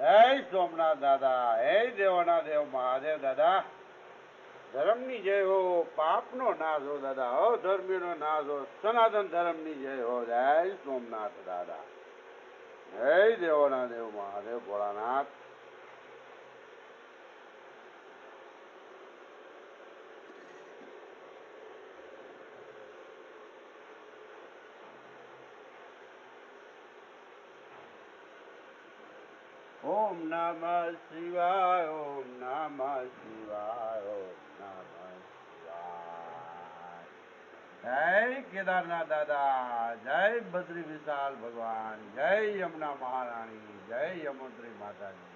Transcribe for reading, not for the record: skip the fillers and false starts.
હે સોમનાથ દાદા, હે દેવાના દેવ મહાદેવ દાદા, ધર્મની જય હો, પાપનો નાશ હો દાદા, હો ધર્મીનો નાશ હો, સનાતન ધર્મની જય હો. જય સોમનાથ દાદા, હે દેવાના દેવ મહાદેવ ભોળાનાથ. ઓમ નમઃ શિવાય, ઓમ નમઃ શિવાય, ઓમ નમઃ શિવાય. જય કેદારનાથ દાદા, જય બદ્રી વિશાલ ભગવાન, જય યમુના મહારાણી, જય યમુદ્રી માતાજી.